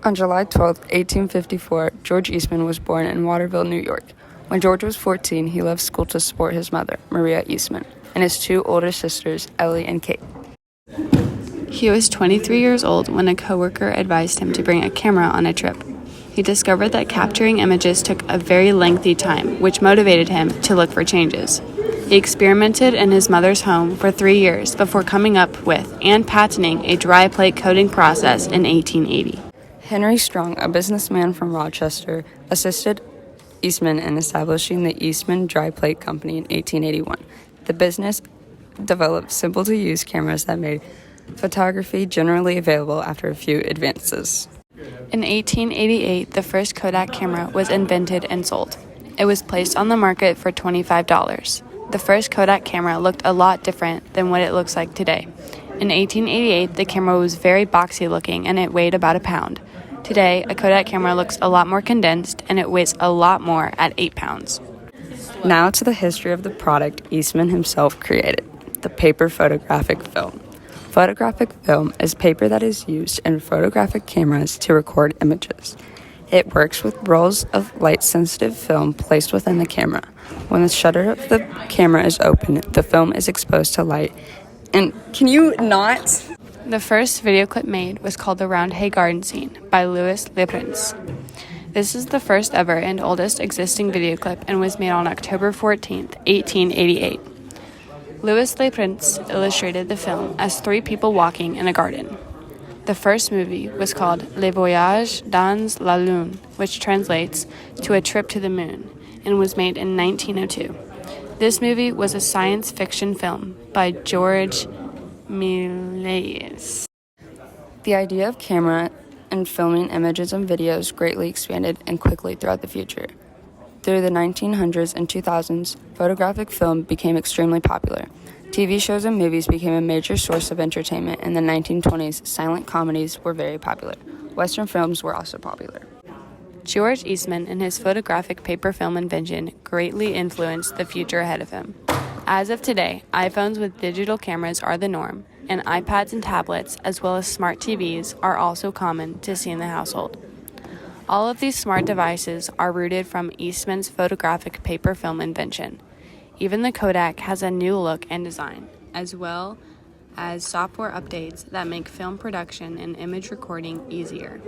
On July 12, 1854, George Eastman was born in Waterville, New York. When George was 14, he left school to support his mother, Maria Eastman, and his two older sisters, Ellie and Kate. He was 23 years old when a coworker advised him to bring a camera on a trip. He discovered that capturing images took a very lengthy time, which motivated him to look for changes. He experimented in his mother's home for 3 years before coming up with and patenting a dry plate coating process in 1880. Henry Strong, a businessman from Rochester, assisted Eastman in establishing the Eastman Dry Plate Company in 1881. The business developed simple-to-use cameras that made photography generally available after a few advances. In 1888, the first Kodak camera was invented and sold. It was placed on the market for $25. The first Kodak camera looked a lot different than what it looks like today. In 1888, the camera was very boxy looking and it weighed about a pound. Today, a Kodak camera looks a lot more condensed and it weighs a lot more at 8 pounds. Now to the history of the product Eastman himself created, the paper photographic film. Photographic film is paper that is used in photographic cameras to record images. It works with rolls of light-sensitive film placed within the camera. When the shutter of the camera is open, the film is exposed to light. And can you not? The first video clip made was called The Roundhay Garden Scene by Louis Le Prince. This is the first ever and oldest existing video clip and was made on October 14, 1888. Louis Le Prince illustrated the film as 3 people walking in a garden. The first movie was called Le Voyage dans la Lune, which translates to A Trip to the Moon, and was made in 1902. This movie was a science fiction film by George Méliès. The idea of camera and filming images and videos greatly expanded and quickly throughout the future. Through the 1900s and 2000s, photographic film became extremely popular. TV shows and movies became a major source of entertainment. In the 1920s, silent comedies were very popular. Western films were also popular. George Eastman and his photographic paper film invention greatly influenced the future ahead of him. As of today, iPhones with digital cameras are the norm, and iPads and tablets, as well as smart TVs, are also common to see in the household. All of these smart devices are rooted from Eastman's photographic paper film invention. Even the Kodak has a new look and design, as well as software updates that make film production and image recording easier.